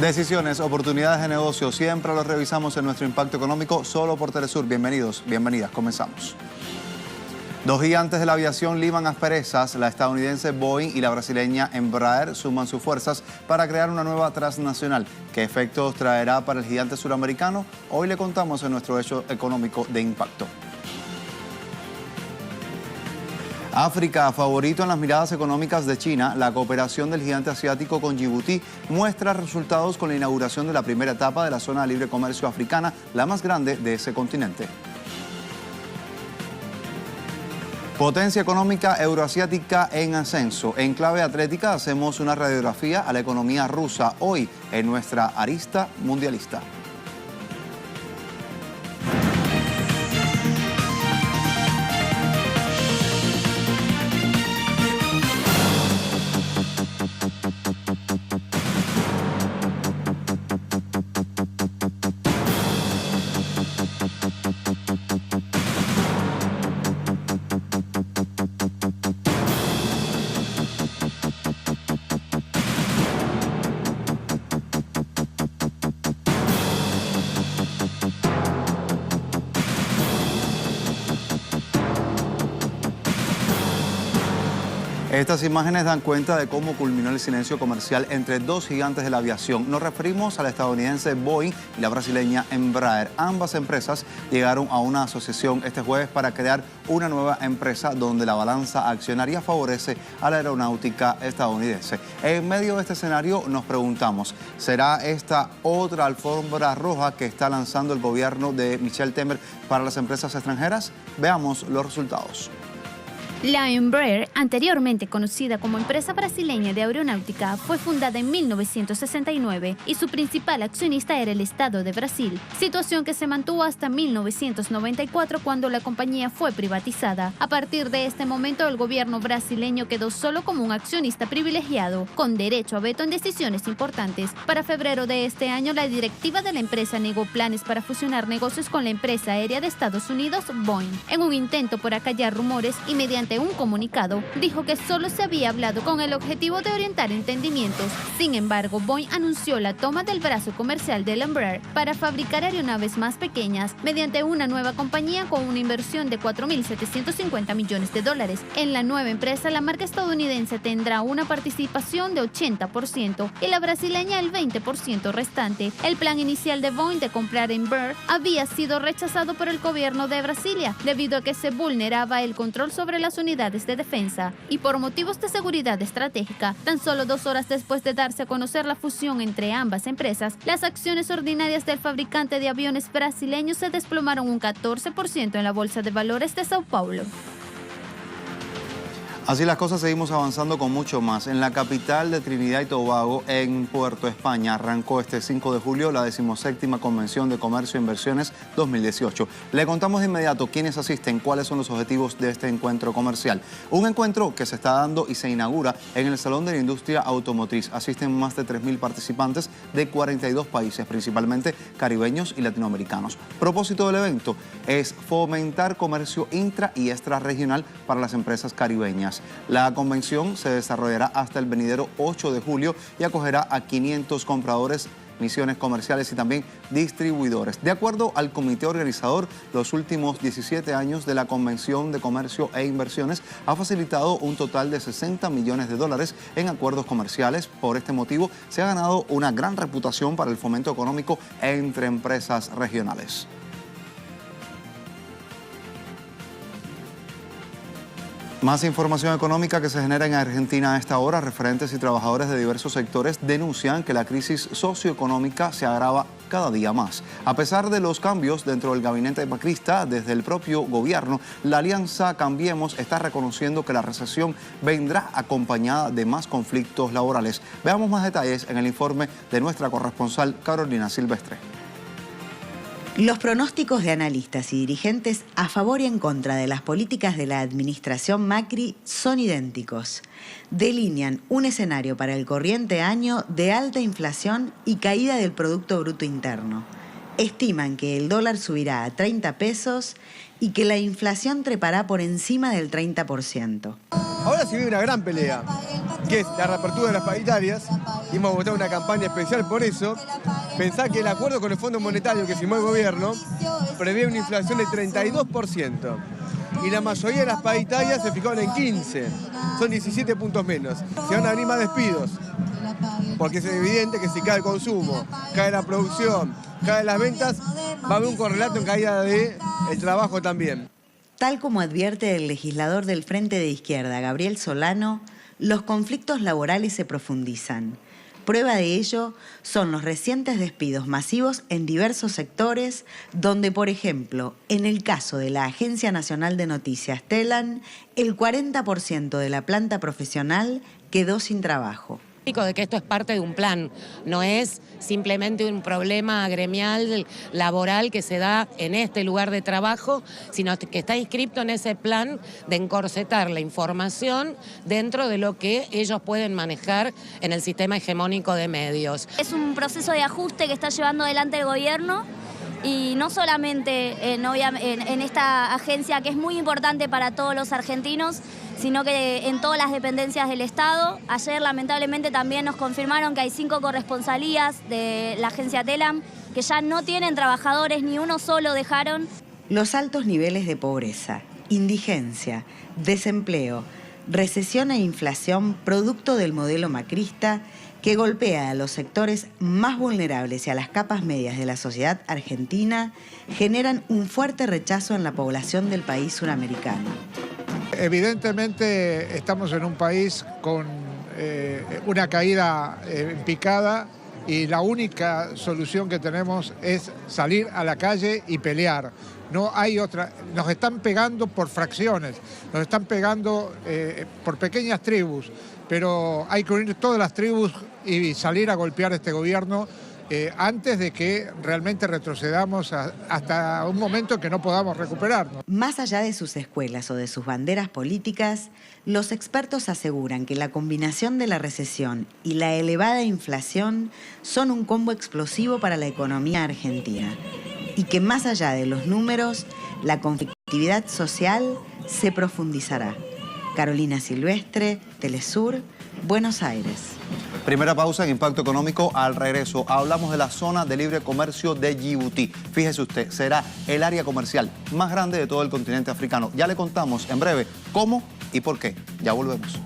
Decisiones, oportunidades de negocio, siempre los revisamos en nuestro impacto económico solo por Telesur. Bienvenidos, bienvenidas, comenzamos. Dos gigantes de la aviación liman asperezas, la estadounidense Boeing y la brasileña Embraer suman sus fuerzas para crear una nueva transnacional. ¿Qué efectos traerá para el gigante suramericano? Hoy le contamos en nuestro hecho económico de impacto. África, favorito en las miradas económicas de China, la cooperación del gigante asiático con Djibouti muestra resultados con la inauguración de la primera etapa de la zona de libre comercio africana, la más grande de ese continente. Potencia económica euroasiática en ascenso. En clave atlética hacemos una radiografía a la economía rusa hoy en nuestra arista mundialista. Estas imágenes dan cuenta de cómo culminó el silencio comercial entre dos gigantes de la aviación. Nos referimos a la estadounidense Boeing y la brasileña Embraer. Ambas empresas llegaron a una asociación este jueves para crear una nueva empresa donde la balanza accionaria favorece a la aeronáutica estadounidense. En medio de este escenario nos preguntamos, ¿será esta otra alfombra roja que está lanzando el gobierno de Michel Temer para las empresas extranjeras? Veamos los resultados. La Embraer, anteriormente conocida como Empresa Brasileña de Aeronáutica, fue fundada en 1969 y su principal accionista era el Estado de Brasil, situación que se mantuvo hasta 1994 cuando la compañía fue privatizada. A partir de este momento, el gobierno brasileño quedó solo como un accionista privilegiado, con derecho a veto en decisiones importantes. Para febrero de este año, la directiva de la empresa negó planes para fusionar negocios con la empresa aérea de Estados Unidos, Boeing, en un intento por acallar rumores y mediante un comunicado, dijo que solo se había hablado con el objetivo de orientar entendimientos. Sin embargo, Boeing anunció la toma del brazo comercial del Embraer para fabricar aeronaves más pequeñas mediante una nueva compañía con una inversión de $4.750 millones. En la nueva empresa, la marca estadounidense tendrá una participación de 80% y la brasileña el 20% restante. El plan inicial de Boeing de comprar Embraer había sido rechazado por el gobierno de Brasilia debido a que se vulneraba el control sobre las unidades de defensa y por motivos de seguridad estratégica. Tan solo 2 horas después de darse a conocer la fusión entre ambas empresas, las acciones ordinarias del fabricante de aviones brasileño se desplomaron un 14% en la Bolsa de Valores de Sao Paulo. Así las cosas, seguimos avanzando con mucho más. En la capital de Trinidad y Tobago, en Puerto España, arrancó este 5 de julio la 17ª Convención de Comercio e Inversiones 2018. Le contamos de inmediato quiénes asisten, cuáles son los objetivos de este encuentro comercial. Un encuentro que se está dando y se inaugura en el Salón de la Industria Automotriz. Asisten más de 3.000 participantes de 42 países, principalmente caribeños y latinoamericanos. Propósito del evento es fomentar comercio intra y extrarregional para las empresas caribeñas. La convención se desarrollará hasta el venidero 8 de julio y acogerá a 500 compradores, misiones comerciales y también distribuidores. De acuerdo al comité organizador, los últimos 17 años de la Convención de Comercio e Inversiones ha facilitado un total de $60 millones en acuerdos comerciales. Por este motivo, se ha ganado una gran reputación para el fomento económico entre empresas regionales. Más información económica que se genera en Argentina a esta hora. Referentes y trabajadores de diversos sectores denuncian que la crisis socioeconómica se agrava cada día más. A pesar de los cambios dentro del gabinete macrista, desde el propio gobierno, la alianza Cambiemos está reconociendo que la recesión vendrá acompañada de más conflictos laborales. Veamos más detalles en el informe de nuestra corresponsal Carolina Silvestre. Los pronósticos de analistas y dirigentes a favor y en contra de las políticas de la administración Macri son idénticos. Delinean un escenario para el corriente año de alta inflación y caída del Producto Bruto Interno. Estiman que el dólar subirá a 30 pesos y que la inflación trepará por encima del 30%. Ahora se vive una gran pelea, que es la reapertura de las paritarias y hemos votado una campaña especial por eso. Pensar que el acuerdo con el Fondo Monetario que firmó el gobierno prevé una inflación de 32%. Y la mayoría de las paritarias se fijaron en 15. Son 17 puntos menos. Se van a venir más despidos. Porque es evidente que si cae el consumo, cae la producción, caen las ventas, va a haber un correlato en caída del trabajo también. Tal como advierte el legislador del Frente de Izquierda, Gabriel Solano, los conflictos laborales se profundizan. Prueba de ello son los recientes despidos masivos en diversos sectores, donde, por ejemplo, en el caso de la Agencia Nacional de Noticias, Telam, el 40% de la planta profesional quedó sin trabajo. De que esto es parte de un plan, no es simplemente un problema gremial, laboral que se da en este lugar de trabajo, sino que está inscrito en ese plan de encorsetar la información dentro de lo que ellos pueden manejar en el sistema hegemónico de medios. Es un proceso de ajuste que está llevando adelante el gobierno y no solamente en esta agencia que es muy importante para todos los argentinos, sino que en todas las dependencias del Estado. Ayer, lamentablemente, también nos confirmaron que hay 5 corresponsalías de la agencia Telam que ya no tienen trabajadores, ni uno solo dejaron. Los altos niveles de pobreza, indigencia, desempleo, recesión e inflación producto del modelo macrista que golpea a los sectores más vulnerables y a las capas medias de la sociedad argentina, generan un fuerte rechazo en la población del país suramericano. Evidentemente estamos en un país con una caída en picada y la única solución que tenemos es salir a la calle y pelear. No hay otra. Nos están pegando por fracciones, nos están pegando por pequeñas tribus, pero hay que unir todas las tribus y salir a golpear a este gobierno antes de que realmente retrocedamos hasta un momento que no podamos recuperarnos. Más allá de sus escuelas o de sus banderas políticas, los expertos aseguran que la combinación de la recesión y la elevada inflación son un combo explosivo para la economía argentina y que más allá de los números, la conflictividad social se profundizará. Carolina Silvestre, Telesur, Buenos Aires. Primera pausa en Impacto Económico. Al regreso hablamos de la zona de libre comercio de Djibouti. Fíjese usted, será el área comercial más grande de todo el continente africano. Ya le contamos en breve cómo y por qué. Ya volvemos.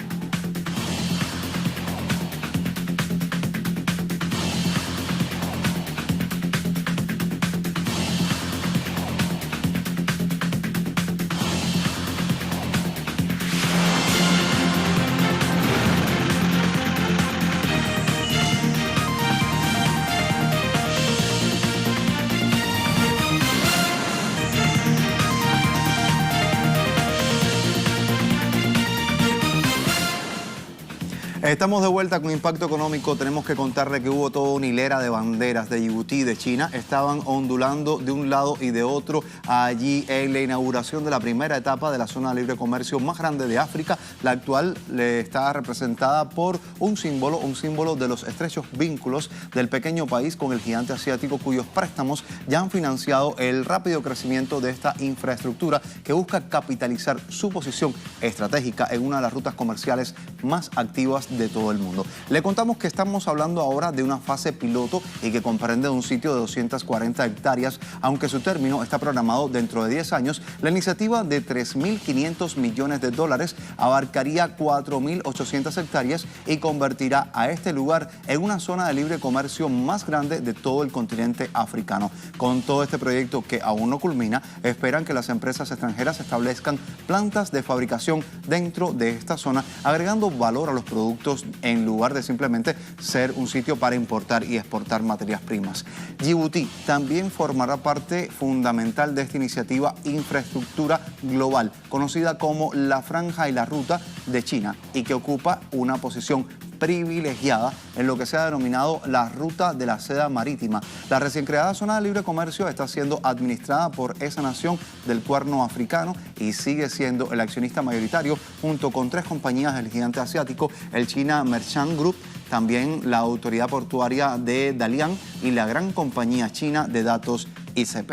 Estamos de vuelta con Impacto Económico. Tenemos que contarle que hubo toda una hilera de banderas de Djibouti y de China. Estaban ondulando de un lado y de otro allí en la inauguración de la primera etapa de la zona de libre comercio más grande de África. La actual está representada por un símbolo de los estrechos vínculos del pequeño país con el gigante asiático, cuyos préstamos ya han financiado el rápido crecimiento de esta infraestructura que busca capitalizar su posición estratégica en una de las rutas comerciales más activas de todo el mundo. Le contamos que estamos hablando ahora de una fase piloto y que comprende un sitio de 240 hectáreas, aunque su término está programado dentro de 10 años. La iniciativa de 3.500 millones de dólares abarcaría 4.800 hectáreas y convertirá a este lugar en una zona de libre comercio más grande de todo el continente africano. Con todo este proyecto que aún no culmina, esperan que las empresas extranjeras establezcan plantas de fabricación dentro de esta zona, agregando valor a los productos en lugar de simplemente ser un sitio para importar y exportar materias primas. Djibouti también formará parte fundamental de esta iniciativa Infraestructura Global, conocida como la Franja y la Ruta de China, y que ocupa una posición privilegiada en lo que se ha denominado la Ruta de la Seda Marítima. La recién creada zona de libre comercio está siendo administrada por esa nación del Cuerno Africano y sigue siendo el accionista mayoritario junto con 3 compañías del gigante asiático, el China Merchant Group, también la autoridad portuaria de Dalian y la gran compañía china de datos ICP.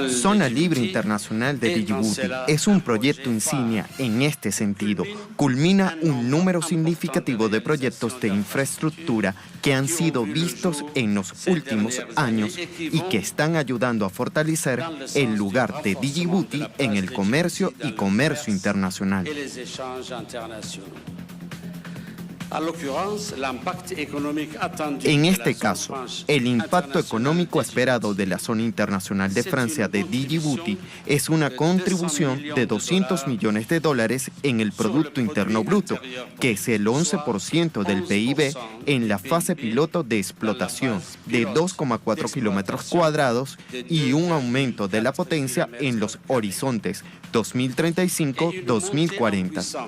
Zona Libre Internacional de Djibouti es un proyecto insignia en este sentido. Culmina un número significativo de proyectos de infraestructura que han sido vistos en los últimos años y que están ayudando a fortalecer el lugar de Djibouti en el comercio y comercio internacional. En este caso, el impacto económico esperado de la Zona Internacional de Francia de Djibouti es una contribución de $200 millones en el Producto Interno Bruto, que es el 11% del PIB en la fase piloto de explotación de 2,4 kilómetros cuadrados y un aumento de la potencia en los horizontes 2035-2040.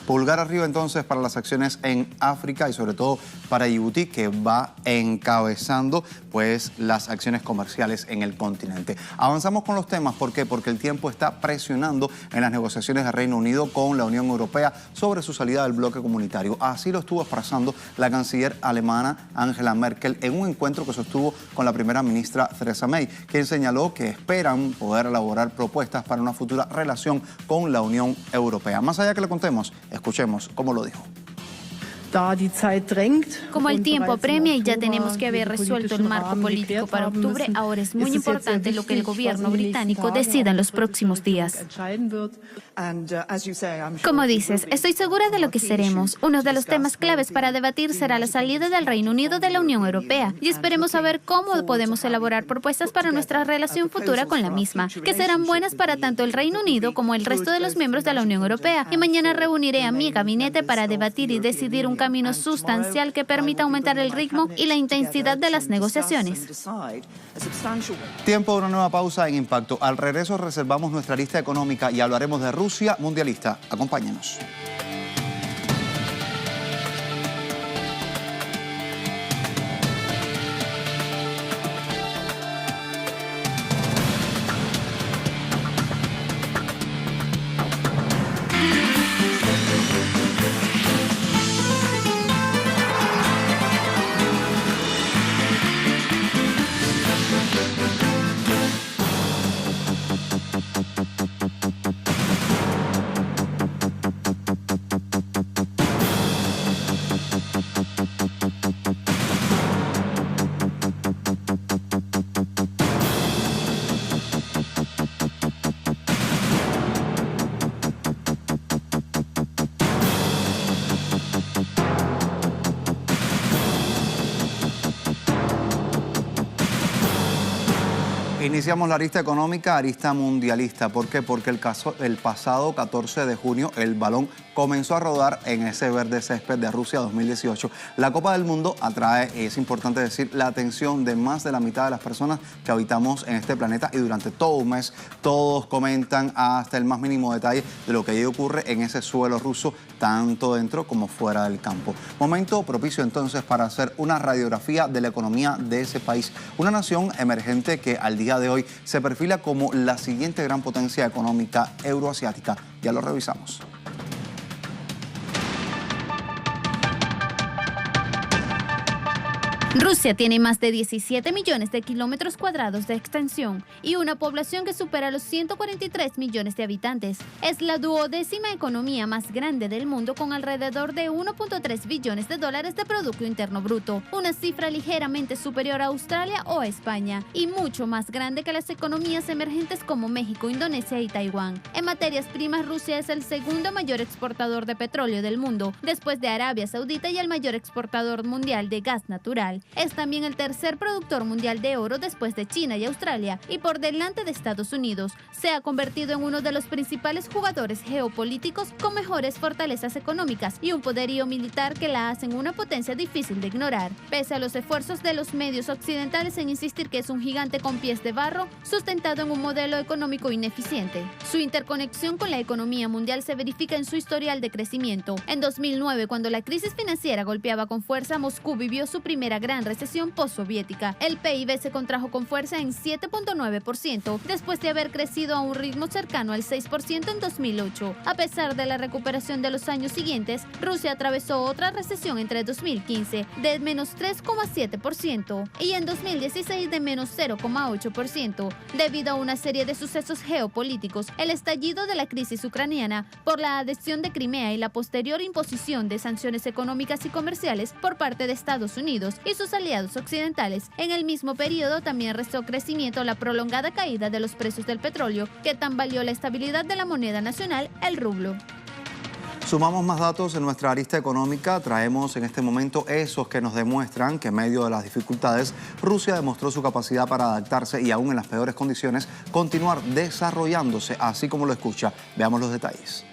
Pulgar arriba entonces para las acciones en África y sobre todo para Djibouti, que va encabezando pues las acciones comerciales en el continente. Avanzamos con los temas. ¿Por qué? Porque el tiempo está presionando en las negociaciones de Reino Unido con la Unión Europea sobre su salida del bloque comunitario. Así lo estuvo expresando la canciller alemana Angela Merkel en un encuentro que sostuvo con la primera ministra Theresa May, quien señaló que esperan poder elaborar propuestas para una futura relación con la Unión Europea. Más allá que le contemos, escuchemos cómo lo dijo. Como el tiempo apremia y ya tenemos que haber resuelto el marco político para octubre, ahora es muy importante lo que el gobierno británico decida en los próximos días. Como dices, estoy segura de lo que seremos. Uno de los temas claves para debatir será la salida del Reino Unido de la Unión Europea y esperemos saber cómo podemos elaborar propuestas para nuestra relación futura con la misma, que serán buenas para tanto el Reino Unido como el resto de los miembros de la Unión Europea. Y mañana reuniré a mi gabinete para debatir y decidir un camino sustancial que permita aumentar el ritmo y la intensidad de las negociaciones. Tiempo de una nueva pausa en Impacto. Al regreso reservamos nuestra lista económica y hablaremos de Rusia mundialista. Acompáñenos. Iniciamos la arista económica, arista mundialista. ¿Por qué? Porque el pasado 14 de junio el balón comenzó a rodar en ese verde césped de Rusia 2018. La Copa del Mundo atrae, es importante decir, la atención de más de la mitad de las personas que habitamos en este planeta y durante todo un mes todos comentan hasta el más mínimo detalle de lo que allí ocurre en ese suelo ruso, tanto dentro como fuera del campo. Momento propicio entonces para hacer una radiografía de la economía de ese país, una nación emergente que al día de hoy se perfila como la siguiente gran potencia económica euroasiática. Ya lo revisamos. Rusia tiene más de 17 millones de kilómetros cuadrados de extensión y una población que supera los 143 millones de habitantes. Es la 12ª economía más grande del mundo con alrededor de 1.3 billones de dólares de Producto Interno Bruto, una cifra ligeramente superior a Australia o a España y mucho más grande que las economías emergentes como México, Indonesia y Taiwán. En materias primas, Rusia es el segundo mayor exportador de petróleo del mundo, después de Arabia Saudita, y el mayor exportador mundial de gas natural. Es también el tercer productor mundial de oro después de China y Australia y por delante de Estados Unidos. Se ha convertido en uno de los principales jugadores geopolíticos con mejores fortalezas económicas y un poderío militar que la hacen una potencia difícil de ignorar. Pese a los esfuerzos de los medios occidentales en insistir que es un gigante con pies de barro, sustentado en un modelo económico ineficiente. Su interconexión con la economía mundial se verifica en su historial de crecimiento. En 2009, cuando la crisis financiera golpeaba con fuerza, Moscú vivió su primera gran gran recesión postsoviética. El PIB se contrajo con fuerza en 7.9%, después de haber crecido a un ritmo cercano al 6% en 2008. A pesar de la recuperación de los años siguientes, Rusia atravesó otra recesión entre 2015 de menos 3,7% y en 2016 de menos 0,8%, debido a una serie de sucesos geopolíticos, el estallido de la crisis ucraniana por la adhesión de Crimea y la posterior imposición de sanciones económicas y comerciales por parte de Estados Unidos y sus aliados occidentales. En el mismo periodo también restó crecimiento la prolongada caída de los precios del petróleo, que tambaleó la estabilidad de la moneda nacional, el rublo. Sumamos más datos en nuestra arista económica. Traemos en este momento esos que nos demuestran que en medio de las dificultades, Rusia demostró su capacidad para adaptarse y aún en las peores condiciones, continuar desarrollándose, así como lo escucha. Veamos los detalles.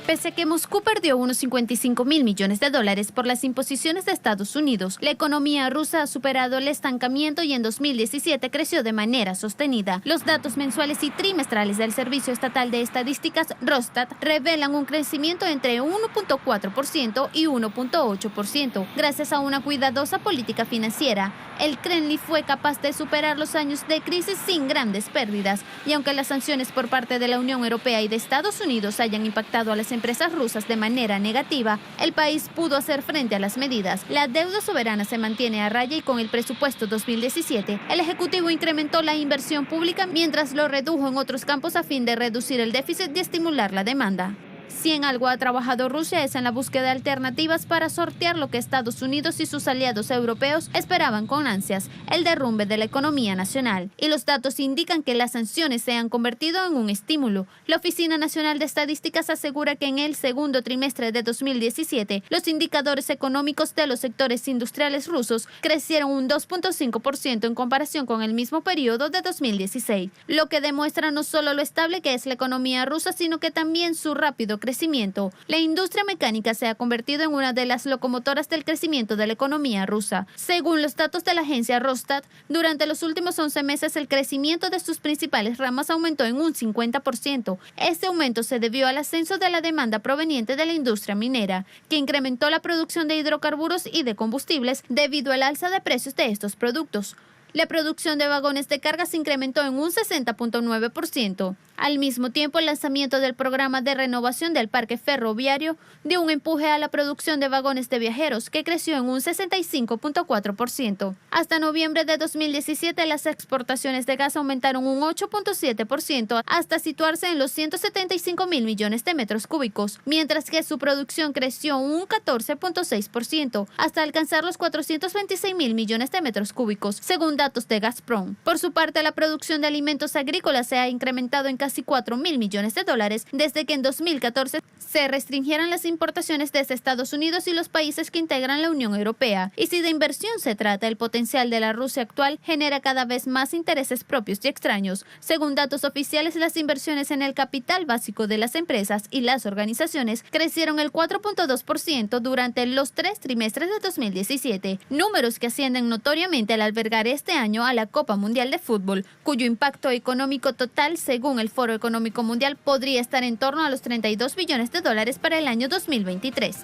Pese a que Moscú perdió unos 55.000 millones de dólares por las imposiciones de Estados Unidos, la economía rusa ha superado el estancamiento y en 2017 creció de manera sostenida. Los datos mensuales y trimestrales del Servicio Estatal de Estadísticas, Rosstat, revelan un crecimiento entre 1.4% y 1.8%, gracias a una cuidadosa política financiera. El Kremlin fue capaz de superar los años de crisis sin grandes pérdidas, y aunque las sanciones por parte de la Unión Europea y de Estados Unidos hayan impactado a las empresas rusas de manera negativa, el país pudo hacer frente a las medidas. La deuda soberana se mantiene a raya y con el presupuesto 2017, el Ejecutivo incrementó la inversión pública mientras lo redujo en otros campos a fin de reducir el déficit y estimular la demanda. Si en algo ha trabajado Rusia es en la búsqueda de alternativas para sortear lo que Estados Unidos y sus aliados europeos esperaban con ansias, el derrumbe de la economía nacional. Y los datos indican que las sanciones se han convertido en un estímulo. La Oficina Nacional de Estadísticas asegura que en el segundo trimestre de 2017, los indicadores económicos de los sectores industriales rusos crecieron un 2.5% en comparación con el mismo periodo de 2016, lo que demuestra no solo lo estable que es la economía rusa, sino que también su rápido crecimiento. La industria mecánica se ha convertido en una de las locomotoras del crecimiento de la economía rusa. Según los datos de la agencia Rosstat, durante los últimos 11 meses el crecimiento de sus principales ramas aumentó en un 50%. Este aumento se debió al ascenso de la demanda proveniente de la industria minera, que incrementó la producción de hidrocarburos y de combustibles debido al alza de precios de estos productos. La producción de vagones de carga se incrementó en un 60.9%. Al mismo tiempo, el lanzamiento del programa de renovación del parque ferroviario dio un empuje a la producción de vagones de viajeros, que creció en un 65.4%. Hasta noviembre de 2017, las exportaciones de gas aumentaron un 8.7% hasta situarse en los 175.000 millones de metros cúbicos, mientras que su producción creció un 14.6% hasta alcanzar los 426.000 millones de metros cúbicos, según datos de Gazprom. Por su parte, la producción de alimentos agrícolas se ha incrementado en casi 4.000 millones de dólares desde que en 2014 se restringieran las importaciones desde Estados Unidos y los países que integran la Unión Europea. Y si de inversión se trata, el potencial de la Rusia actual genera cada vez más intereses propios y extraños. Según datos oficiales, las inversiones en el capital básico de las empresas y las organizaciones crecieron el 4.2% durante los 3 trimestres de 2017, números que ascienden notoriamente al albergar este año a la Copa Mundial de Fútbol, cuyo impacto económico total, según el Foro Económico Mundial, podría estar en torno a los 32 billones de dólares para el año 2023.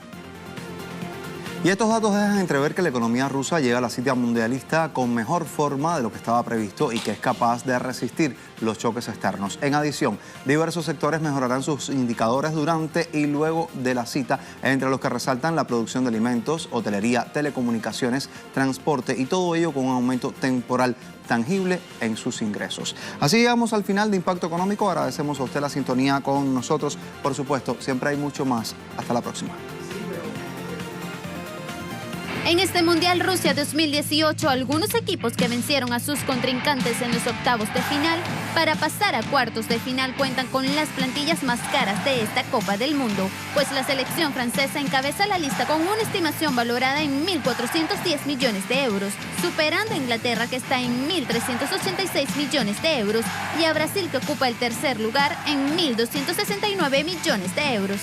Y estos datos dejan entrever que la economía rusa llega a la cita mundialista con mejor forma de lo que estaba previsto y que es capaz de resistir los choques externos. En adición, diversos sectores mejorarán sus indicadores durante y luego de la cita, entre los que resaltan la producción de alimentos, hotelería, telecomunicaciones, transporte y todo ello con un aumento temporal tangible en sus ingresos. Así llegamos al final de Impacto Económico. Agradecemos a usted la sintonía con nosotros. Por supuesto, siempre hay mucho más. Hasta la próxima. En este Mundial Rusia 2018, algunos equipos que vencieron a sus contrincantes en los octavos de final para pasar a cuartos de final cuentan con las plantillas más caras de esta Copa del Mundo, pues la selección francesa encabeza la lista con una estimación valorada en 1.410 millones de euros, superando a Inglaterra, que está en 1.386 millones de euros, y a Brasil, que ocupa el tercer lugar en 1.269 millones de euros.